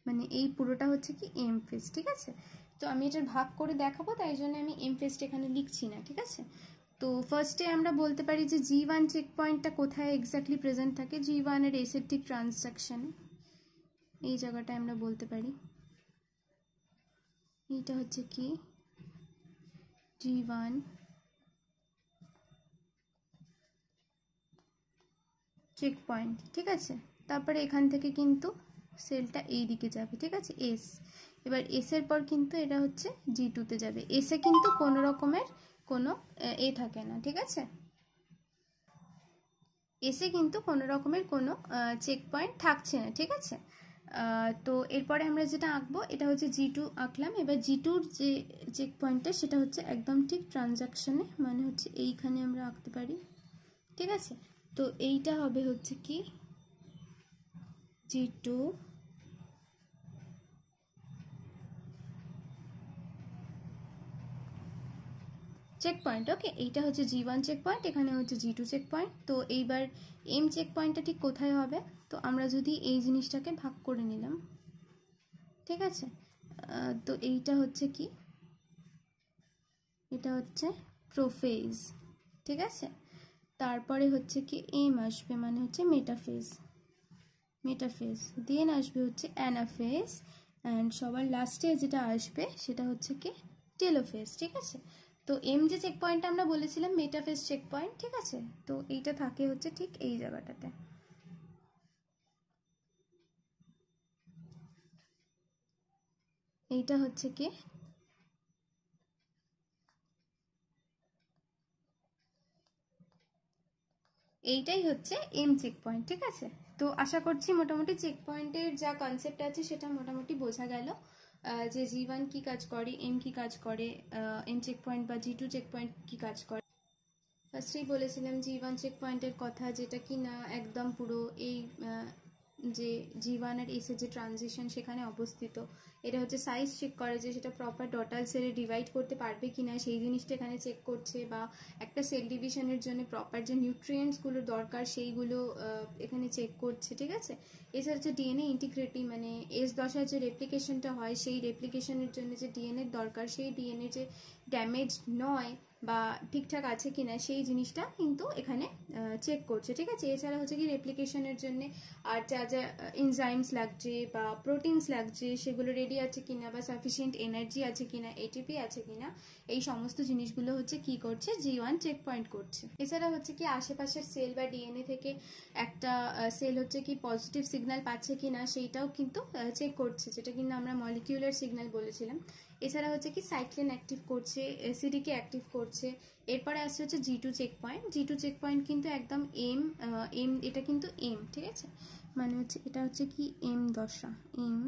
মানে এই পুরোটা হচ্ছে কি এম ফেজ, ঠিক আছে? তো আমি এটার ভাগ করে দেখাবো, তাই জন্য আমি এম ফেজটা এখানে লিখছি না, ঠিক আছে? তো ফার্স্টে আমরা বলতে পারি যে G1 চেক পয়েন্টটা কোথায় এক্স্যাক্টলি প্রেজেন্ট থাকে? G1 এর এসের ঠিক ট্রানসাকশনে, এই জায়গাটায় আমরা বলতে পারি। এটা হচ্ছে কি G1 চেক পয়েন্ট, ঠিক আছে? তারপরে এখান থেকে কিন্তু সেলটা এই দিকে যাবে, ঠিক আছে? এস, এবার এস এর পর কিন্তু এটা হচ্ছে G2 তে যাবে। এসে কিন্তু কোনো রকমের কোনো থাকে না, ঠিক আছে? এসে কিন্তু কোনো রকমের কোনো চেক পয়েন্ট থাকছে না, ঠিক আছে? তো এরপরে আমরা যেটা আঁকবো এটা হচ্ছে G2 আঁকলাম। এবার G2র যে চেক পয়েন্টটা সেটা হচ্ছে একদম ঠিক ট্রানজাকশনে, মানে হচ্ছে এইখানে আমরা আঁকতে পারি, ঠিক আছে? তো এইটা হবে হচ্ছে কি G2 চেক পয়েন্ট, ওকে? এইটা হচ্ছে G1 চেক পয়েন্ট, এখানে হচ্ছে G2 চেক পয়েন্ট। তো এইবার এম চেক পয়েন্টটা ঠিক কোথায় হবে? তো আমরা যদি এই জিনিসটাকে ভাগ করে নিলাম, ঠিক আছে? তো এইটা হচ্ছে কি, এটা হচ্ছে প্রোফেজ, ঠিক আছে? তারপরে হচ্ছে কি এম আসবে, মানে হচ্ছে মেটাফেজ, দেন আসবে হচ্ছে অ্যানাফেজ, অ্যান্ড সবার লাস্টে যেটা আসবে সেটা হচ্ছে কি টেলোফেজ, ঠিক আছে? তো এম যে চেক পয়েন্টটা আমরা বলেছিলাম মেটাফেজ চেক পয়েন্ট, ঠিক আছে? তো এইটা থাকে হচ্ছে ঠিক এই জায়গাটাতে। এইটা হচ্ছে কি এইটাই হচ্ছে এম চেক পয়েন্ট, ঠিক আছে? তো আশা করছি মোটামুটি চেক পয়েন্টের যা কনসেপ্ট আছে সেটা মোটামুটি বোঝা গেল, যে G1 কি কাজ করে, এম কি কাজ করে, এম চেক পয়েন্ট বা G2 চেক পয়েন্ট কি কাজ করে। ফার্স্টেই বলেছিলাম G1 চেক পয়েন্টের কথা, যেটা কি না একদম পুরো এই যে জি1 আর এস এর যে ট্রানজিশন সেখানে অবস্থিত। এটা হচ্ছে সাইজ চেক করে যে সেটা প্রপার টোটাল সেলে ডিভাইড করতে পারবে কিনা সেই জিনিসটা এখানে চেক করছে, বা একটা সেল ডিভিশনের জন্য প্রপার যে নিউট্রিয়েন্টসগুলো দরকার সেইগুলো এখানে চেক করছে, ঠিক আছে। এছাড়া হচ্ছে ডিএনএ ইন্টিগ্রিটি, মানে এস দশায় যে রেপ্লিকেশনটা হয় সেই রেপ্লিকেশনের জন্য যে ডিএনএ দরকার সেই ডিএনএ যে ড্যামেজ নয় বা ঠিকঠাক আছে কিনা সেই জিনিসটা কিন্তু এখানে চেক করছে, ঠিক আছে। এছাড়া হচ্ছে কি রেপ্লিকেশনের জন্য আর যা যা এনজাইমস লাগছে বা প্রোটিনস লাগছে সেগুলো রেডি আছে কিনা, বা সাফিসিয়েন্ট এনার্জি আছে কিনা, এটিপি আছে কিনা, এই সমস্ত জিনিসগুলো হচ্ছে কি করছে, জি1 চেক পয়েন্ট করছে। এছাড়া হচ্ছে কি আশেপাশের সেল বা ডিএনএ থেকে একটা সেল হচ্ছে কি পজিটিভ সিগন্যাল পাচ্ছে কিনা সেইটাও কিন্তু চেক করছে, যেটা কিন্তু আমরা মলিকিউলার সিগন্যাল বলেছিলাম। এছাড়া হচ্ছে কি সাইক্লিন অ্যাক্টিভ করছে, সিডিকে অ্যাক্টিভ করছে। এরপরে আসছে হচ্ছে জি2 চেক পয়েন্ট। জি2 চেক পয়েন্ট কিন্তু একদম এম এটা কিন্তু এম, ঠিক আছে, মানে হচ্ছে এটা হচ্ছে কি এম দশা, এম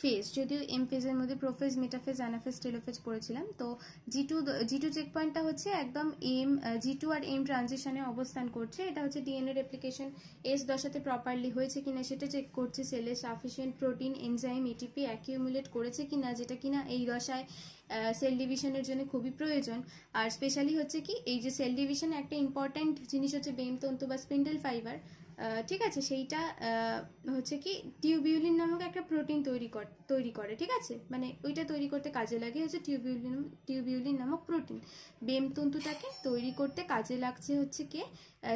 ফেজ, যদিও এম ফেজের মধ্যে প্রোফেজ, মেটাফেজ, অ্যানাফেজ, টেলোফেজ পড়েছিলাম। তো জি টু চেক পয়েন্টটা হচ্ছে একদম এম, জি2 আর এম ট্রানজিশনে অবস্থান করছে। এটা হচ্ছে ডিএনএ রেপ্লিকেশন এস দশাতে প্রপারলি হয়েছে কিনা সেটা চেক করছে, সেলে sufficient protein, enzyme, ATP accumulate করেছে কিনা, যেটা কিনা এই দশায় সেল ডিভিশনের জন্য খুবই প্রয়োজন। আর স্পেশালি হচ্ছে কি এই যে সেল ডিভিশনে একটা ইম্পর্ট্যান্ট জিনিস হচ্ছে বেমতন্তু বা স্পিন্ডেল ফাইবার, ঠিক আছে, সেইটা হচ্ছে কি টিউবিউলিন নামক একটা প্রোটিন তৈরি করে, ঠিক আছে, মানে ওইটা তৈরি করতে কাজে লাগে হচ্ছে টিউবিউলিন নামক প্রোটিন। বেমতন্তুটাকে তৈরি করতে কাজে লাগছে হচ্ছে কি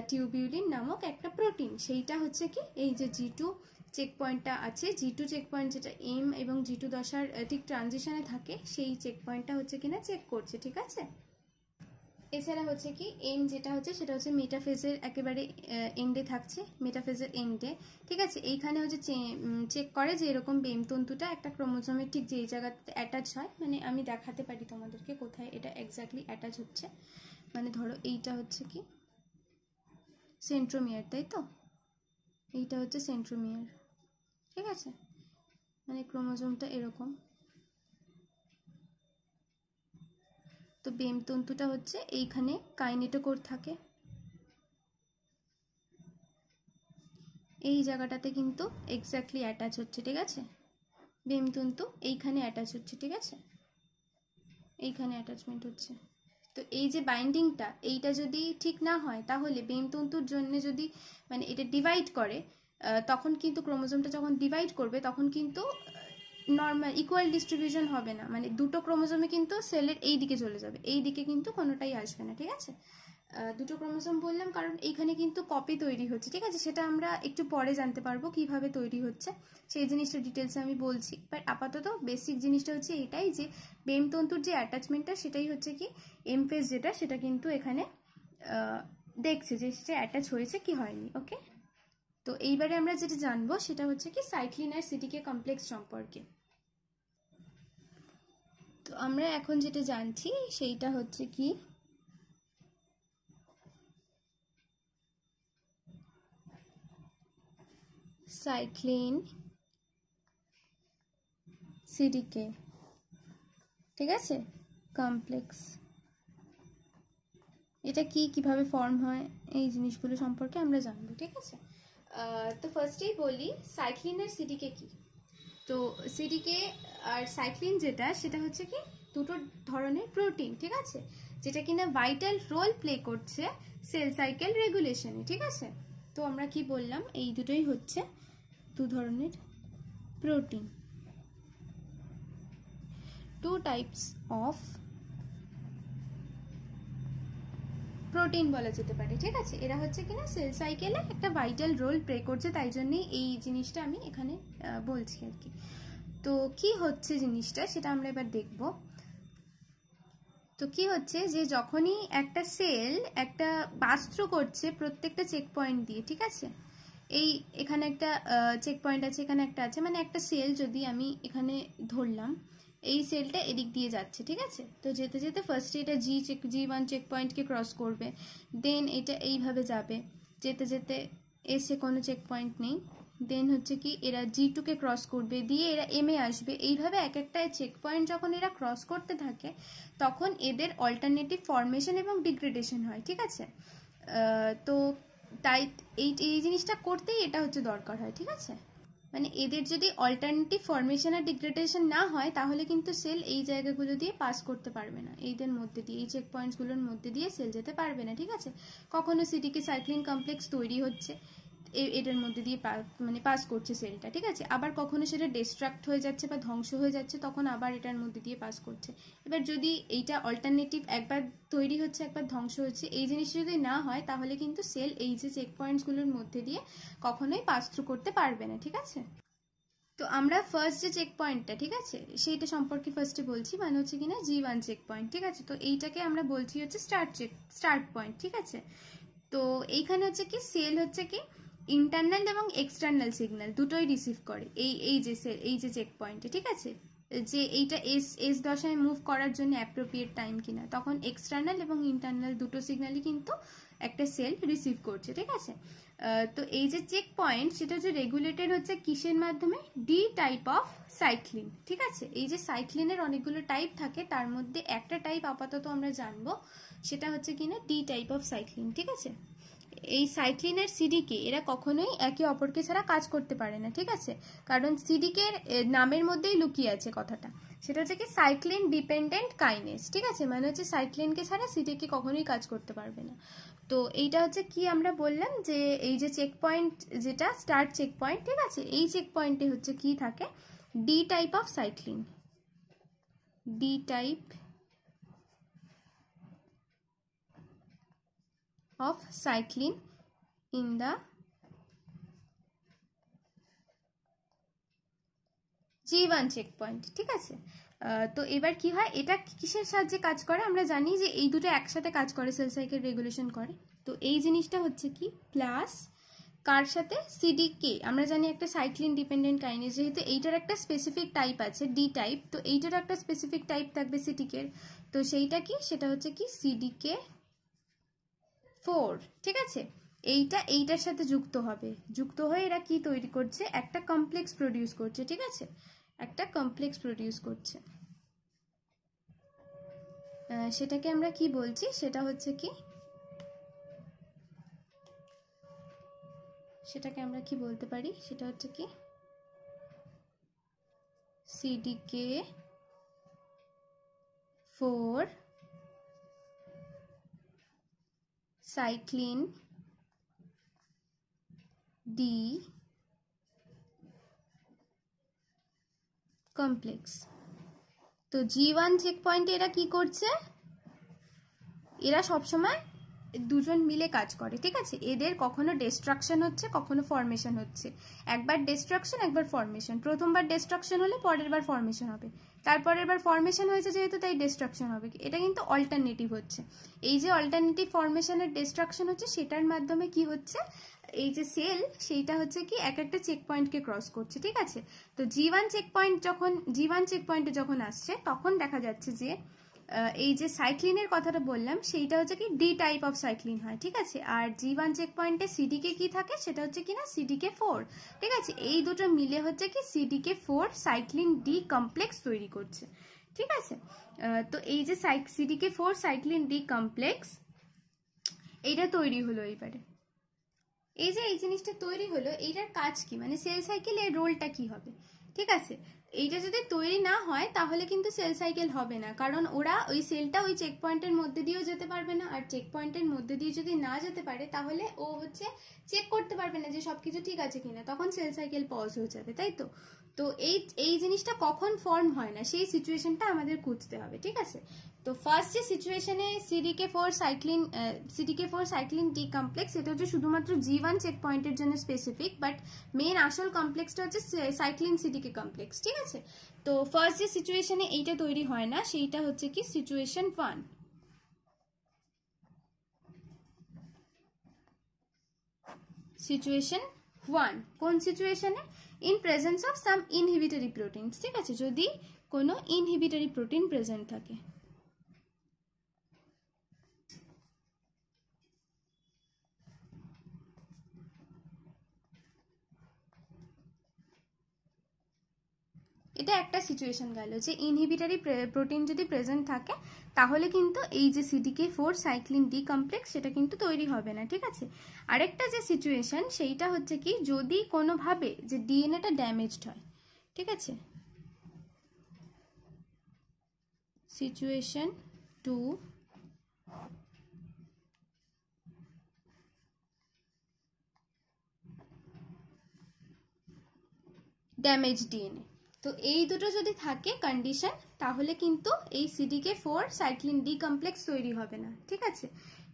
টিউবিউলিন নামক একটা প্রোটিন, সেইটা হচ্ছে কি এই যে জি2 চেক পয়েন্টটা আছে, জি2 চেক পয়েন্ট যেটা এম এবং জি2 দশার ঠিক ট্রানজিশনে থাকে সেই চেক পয়েন্টটা হচ্ছে কিনা চেক করছে, ঠিক আছে। এছাড়া হচ্ছে কি এম যেটা হচ্ছে সেটা হচ্ছে মেটাফেজের একেবারে এন্ডে থাকছে, মেটাফেজের এন্ডে, ঠিক আছে। এইখানে হচ্ছে চেক করে যে এরকম বেমতন্তুটা একটা ক্রোমোজোমের ঠিক যেই জায়গাতে অ্যাটাচ হয়, মানে আমি দেখাতে পারি তোমাদেরকে কোথায় এটা এক্স্যাক্টলি অ্যাটাচ হচ্ছে। মানে ধরো এইটা হচ্ছে কি সেন্ট্রোমিয়ার, তাই তো, এইটা হচ্ছে সেন্ট্রোমিয়ার, ঠিক আছে, মানে ক্রোমোজোমটা এরকম। তো বেমতন্তুটা হচ্ছে এইখানে কাইনেটোকোর থাকে, এই জায়গাটাতে কিন্তু এক্স্যাক্টলি অ্যাটাচ হচ্ছে, ঠিক আছে। বেমতন্তু এইখানে অ্যাটাচ হচ্ছে, ঠিক আছে, এইখানে অ্যাটাচমেন্ট হচ্ছে। তো এই যে বাইন্ডিংটা এইটা যদি ঠিক না হয় তাহলে বেমতন্তুর জন্য যদি মানে এটা ডিভাইড করে তখন কিন্তু ক্রোমোজোমটা যখন ডিভাইড করবে তখন কিন্তু নর্মাল ইকুয়াল ডিস্ট্রিবিউশন হবে না, মানে দুটো ক্রোমোজোমে কিন্তু সেলের এই দিকে চলে যাবে, এই দিকে কিন্তু কোনোটাই আসবে না, ঠিক আছে। দুটো ক্রোমোজোম বললাম কারণ এইখানে কিন্তু কপি তৈরি হচ্ছে, ঠিক আছে, সেটা আমরা একটু পরে জানতে পারবো কিভাবে তৈরি হচ্ছে সেই জিনিসটা ডিটেলসে আমি বলছি। বাট আপাতত বেসিক জিনিসটা হচ্ছে এটাই যে বেমতন্তুর যে অ্যাটাচমেন্টটা সেটাই হচ্ছে কি এম ফেজ যেটা সেটা কিন্তু এখানে দেখছে যে সেটা অ্যাটাচ হয়েছে কি হয়নি, ওকে। তো এইবারে আমরা যেটা জানবো সেটা হচ্ছে কি সাইক্লিন আর সিডিকে কমপ্লেক্স সম্পর্কে। তো আমরা এখন যেটা জানছি সেইটা হচ্ছে কি সাইক্লিন সিডিকে, ঠিক আছে, কমপ্লেক্স, এটা কি কিভাবে ফর্ম হয় এই জিনিসগুলো সম্পর্কে আমরা জানবো, ঠিক আছে। তো ফার্স্টেই বলি সাইক্লিন আর সিডিকে কি। তো সিডিকে আর সাইক্লিন যেটা সেটা হচ্ছে কি দুটো ধরনের প্রোটিন, ঠিক আছে, যেটা কিনা ভাইটাল রোল প্লে করছে সেল সাইকেল রেগুলেশনে, ঠিক আছে। তো আমরা কি বললাম এই দুটোই হচ্ছে দু ধরনের protein, two types of protein বলা যেতে পারে, ঠিক আছে। এরা হচ্ছে কিনা সেল সাইকেলে একটা ভাইটাল রোল প্লে করছে, তাই জন্যই এই জিনিসটা আমি এখানে বলছি আর কি। তো কি হচ্ছে জিনিসটা সেটা আমরা এবার দেখব। তো কি হচ্ছে যে যখনই একটা সেল একটা পাস থ্রু করছে প্রত্যেকটা চেক পয়েন্ট দিয়ে, ঠিক আছে, এই এখানে একটা চেক পয়েন্ট আছে, এখানে একটা আছে, মানে একটা সেল যদি আমি এখানে ধরলাম এই সেলটা এদিক দিয়ে যাচ্ছে, ঠিক আছে। তো যেতে যেতে ফার্স্টে এটা জি1 চেক পয়েন্টকে ক্রস করবে, দেন এটা এইভাবে যাবে, যেতে যেতে এসে কোনো চেক পয়েন্ট নেই, দেন হচ্ছে কি এরা জি2কে ক্রস করবে, দিয়ে এরা এমে আসবে, এইভাবে এক একটা চেক পয়েন্ট যখন এরা ক্রস করতে থাকে তখন এদের অল্টারনেটিভ ফরমেশন এবং ডিগ্রেডেশন হয়, ঠিক আছে। তো তাই এই জিনিসটা করতেই এটা হচ্ছে দরকার হয়, ঠিক আছে। মানে এদের যদি অল্টারনেটিভ ফরমেশন আর ডিগ্রেডেশন না হয় তাহলে কিন্তু সেল এই জায়গাগুলো দিয়ে পাস করতে পারবে না, এইদের মধ্যে দিয়ে, এই চেক পয়েন্টসগুলোর মধ্যে দিয়ে সেল যেতে পারবে না, ঠিক আছে। কখনো সিটিকে সাইক্লিন কমপ্লেক্স তৈরি হচ্ছে, এটার মধ্যে দিয়ে মানে পাস করছে সেলটা, ঠিক আছে। আবার কখনো সেটা ডিস্ট্রাক্ট হয়ে যাচ্ছে বা ধ্বংস হয়ে যাচ্ছে, তখন আবার এটার মধ্যে দিয়ে পাস করছে। এবার যদি এইটা অল্টারনেটিভ একবার তৈরি হচ্ছে একবার ধ্বংস হচ্ছে, এই জিনিস যদি না হয় তাহলে কিন্তু সেল এই যে চেক পয়েন্টসগুলোর মধ্যে দিয়ে কখনোই পাস থ্রু করতে পারবে না, ঠিক আছে। তো আমরা ফার্স্ট যে চেক পয়েন্টটা, ঠিক আছে, সেইটা সম্পর্কে ফার্স্টে বলছি, মানে হচ্ছে কিনা G1 চেক পয়েন্ট, ঠিক আছে। তো এইটাকে আমরা বলছি হচ্ছে স্টার্ট পয়েন্ট, ঠিক আছে। তো এইখানে হচ্ছে কি সেল হচ্ছে কি ইন্টারনাল এবং এক্সটার্নাল সিগন্যাল দুটোই রিসিভ করে এই যে চেক পয়েন্টে, ঠিক আছে। যে এইটা এস দশায় মুভ করার জন্য অ্যাপ্রোপ্রিয়েট টাইম কিনা, তখন এক্সটার্নাল এবং ইন্টারনাল দুটো সিগন্যালই কিন্তু একটা সেল রিসিভ করছে, ঠিক আছে। তো এই যে চেক পয়েন্ট সেটা হচ্ছে রেগুলেটেড হচ্ছে কিসের মাধ্যমে, ডি টাইপ অফ সাইক্লিন, ঠিক আছে। এই যে সাইক্লিনের অনেকগুলো টাইপ থাকে, তার মধ্যে একটা টাইপ আপাতত আমরা জানবো, সেটা হচ্ছে কিনা ডি টাইপ অফ সাইক্লিন, ঠিক আছে। এই সাইক্লিনের সিডিকে এরা কখনোই একে অপরকে ছাড়া কাজ করতে পারে না, ঠিক আছে। কারণ সিডিকে নামের মধ্যেই লুকিয়ে আছে কথাটা, সেটা হচ্ছে কি সাইক্লিন ডিপেন্ডেন্ট কাইনেস, ঠিক আছে। মানে হচ্ছে সাইক্লিনকে ছাড়া সিডিকে কখনোই কাজ করতে পারবে না। তো এইটা হচ্ছে কি আমরা বললাম যে এই যে চেক পয়েন্ট যেটা স্টার্ট চেক পয়েন্ট, ঠিক আছে, এই চেক পয়েন্টে হচ্ছে কি থাকে, D type of cyclin, D type of cycling in the G1 checkpoint, ঠিক আছে। তো এবার কি হয়, এটা কিসের সাহায্যে কাজ করে, আমরা জানি যে এই দুটো একসাথে কাজ করে, সেল সাইকেল রেগুলেশন করে। তো এই জিনিসটা হচ্ছে কি প্লাস কার সাথে, সিডিকে। আমরা জানি একটা সাইক্লিন ডিপেন্ডেন্ট কাইনেজ, যেহেতু এইটার একটা স্পেসিফিক টাইপ আছে ডি টাইপ, তো এইটার একটা স্পেসিফিক টাইপ থাকবে সিটিকের। তো সেইটা কি, সেটা হচ্ছে কি সিডিকে 4, ঠিক আছে। এইটার সাথে যুক্ত হবে, যুক্ত হয়ে এরা কি তৈরি করছে, একটা কমপ্লেক্স প্রডিউস করছে, ঠিক আছে, একটা কমপ্লেক্স প্রডিউস করছে। সেটাকে আমরা কি বলছি, সেটা হচ্ছে কি, সেটাকে আমরা কি বলতে পারি, সেটা হচ্ছে কি সিডিকে 4 সাইক্লিন ডি কমপ্লেক্স। তো G1 চেক পয়েন্টে এরা কি করছে, এরা সবসময় দুজন মিলে কাজ করে, ঠিক আছে। এদের কখনো ডিস্ট্রাকশন হচ্ছে কখনো ফরমেশন হচ্ছে, একবার ডিস্ট্রাকশন একবার ফরমেশন, প্রথমবার ডিস্ট্রাকশন হলে পরের বার ফরমেশন হবে, তারপরের বার ফরমেশন হয়েছে যেহেতু তাই ডিস্ট্রাকশন হবে, এটা কিন্তু অল্টারনেটিভ হচ্ছে। এই যে অল্টারনেটিভ ফরমেশনের ডিস্ট্রাকশন হচ্ছে সেটার মাধ্যমে কি হচ্ছে, এই যে সেল সেইটা হচ্ছে কি এক একটা চেক পয়েন্টকে ক্রস করছে, ঠিক আছে। তো G1 চেক পয়েন্টে যখন আসছে তখন দেখা যাচ্ছে যে এই যে সাইক্লিনের কথাটা বললাম সেইটা হচ্ছে কি ডি টাইপ অফ সাইক্লিন হয়, ঠিক আছে। আর G1 চেক পয়েন্টে সিডিকে কি থাকে, সেটা হচ্ছে কি না সিডিকে 4, ঠিক আছে। এই দুটো মিলে হচ্ছে কি সিডিকে 4 সাইক্লিন ডি কমপ্লেক্স তৈরি করছে, ঠিক আছে। তো এই যে সিডিকে 4 সাইক্লিন ডি কমপ্লেক্স এইটা তৈরি হলো, এইবারে এই যে এই জিনিসটা তৈরি হলো, এইটার কাজ কি, মানে সেল সাইকেলের রোলটা কি হবে, ঠিক আছে। এইটা যদি তৈরি না হয় তাহলে কিন্তু সেল সাইকেল হবে না, কারণ ওরা ওই সেলটা ওই চেক পয়েন্টের মধ্যে দিয়েও যেতে পারবে না, আর চেক পয়েন্টের মধ্যে দিয়ে যদি না যেতে পারে তাহলে ও হচ্ছে চেক করতে পারবে না যে সবকিছু ঠিক আছে কিনা, তখন সেল সাইকেল পজ হয়ে যাবে, তাই তো। তো এই জিনিসটা কখন ফর্ম হয় না সেই সিচুয়েশনটা আমাদের খুঁজতে হবে, ঠিক আছে। তো ফার্স্ট যে সিচুয়েশনে সিডিকে 4 সাইক্লিন ডি কমপ্লেক্স, এটা হচ্ছে শুধুমাত্র G1 চেক পয়েন্টের জন্য স্পেসিফিক, বাট মেন আসল কমপ্লেক্সটা হচ্ছে সাইক্লিন সিডিকে কমপ্লেক্স, ঠিক আছে। তো ফার্স্ট যে সিচুয়েশনে এইটা তৈরি হয় না সেইটা হচ্ছে কি সিচুয়েশন 1। সিচুয়েশন 1 কোন সিচুয়েশনে, in presence of some inhibitory proteins, ঠিক আছে, যদি কোনো ইনহিবিটরি প্রোটিন প্রেজেন্ট থাকে। এটা একটা সিচুয়েশন গেল যে ইনহিবিটরি প্রোটিন যদি প্রেজেন্ট থাকে তাহলে কিন্তু এই যে CDK4 সাইক্লিন ডি কমপ্লেক্স সেটা কিন্তু তৈরি হবে না, ঠিক আছে। আরেকটা যে সিচুয়েশন সেইটা হচ্ছে কি, যদি কোনোভাবে যে ডিএনএটা ড্যামেজড হয়, ঠিক আছে। Situation 2, damage DNA. তো এই দুটো যদি থাকে কন্ডিশন, তাহলে কিন্তু এই CDK4 সাইক্লিন ডি কমপ্লেক্স তৈরি হবে না, ঠিক আছে।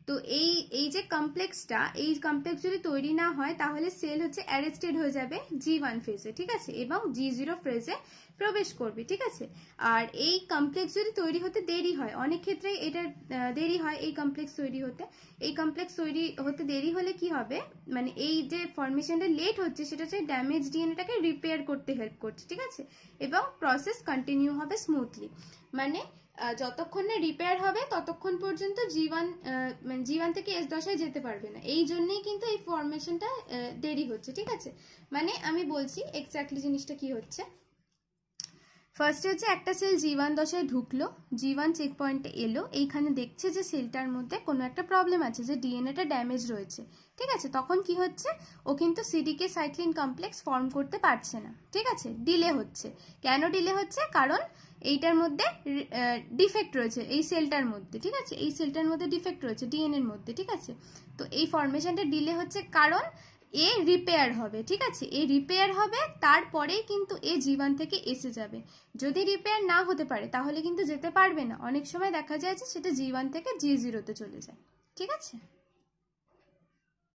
তো এই যে কমপ্লেক্সটা, এই কমপ্লেক্স যদি তৈরি না হয় তাহলে সেল হচ্ছে অ্যারেস্টেড হয়ে যাবে G1 ফেজে, ঠিক আছে, এবং G0 ফেজে প্রবেশ করবে, ঠিক আছে। আর এই কমপ্লেক্স যদি তৈরি হতে দেরি হয়, অনেক ক্ষেত্রে এটা দেরি হয় এই কমপ্লেক্স তৈরি হতে। এই কমপ্লেক্স তৈরি হতে দেরি হলে কি হবে, মানে এই যে ফরমেশনটা লেট হচ্ছে সেটা হচ্ছে ড্যামেজ ডিএনএটাকে রিপেয়ার করতে হেল্প করছে, ঠিক আছে, এবং প্রসেস কন্টিনিউ হবে স্মুথলি। মানে যতক্ষণ না রিপেয়ার হবে ততক্ষণ পর্যন্ত G1 থেকে S দশায় যেতে পারবে না। এই জন্যই কিন্তু এই ফরমেশনটা দেরি হচ্ছে, ঠিক আছে। মানে আমি বলছি এক্স্যাক্টলি জিনিসটা কি হচ্ছে। ফার্স্টে হচ্ছে একটা সেল G1 দশায় ঢুকলো, G1 চেক পয়েন্টে এলো, এইখানে দেখছে যে সেলটার মধ্যে কোনো একটা প্রবলেম আছে, যে ডিএনএটা ড্যামেজ রয়েছে, ঠিক আছে। তখন কি হচ্ছে, ও কিন্তু CDK সাইক্লিন কমপ্লেক্স ফর্ম করতে পারছে না, ঠিক আছে, ডিলে হচ্ছে। কেন ডিলে হচ্ছে, কারণ এইটার মধ্যে ডিফেক্ট রয়েছে এই সেলটার মধ্যে, ঠিক আছে, এই সেলটার মধ্যে ডিফেক্ট রয়েছে ডিএনএর মধ্যে, ঠিক আছে। তো এই ফরমেশনটা ডিলে হচ্ছে কারণ এ রিপেয়ার হবে, ঠিক আছে, এ রিপেয়ার হবে, তারপরেই কিন্তু এ G1 থেকে এসে যাবে। যদি রিপেয়ার না হতে পারে তাহলে কিন্তু যেতে পারবে না, অনেক সময় দেখা যায় যে সেটা G1 থেকে G0 তে চলে যায়, ঠিক আছে।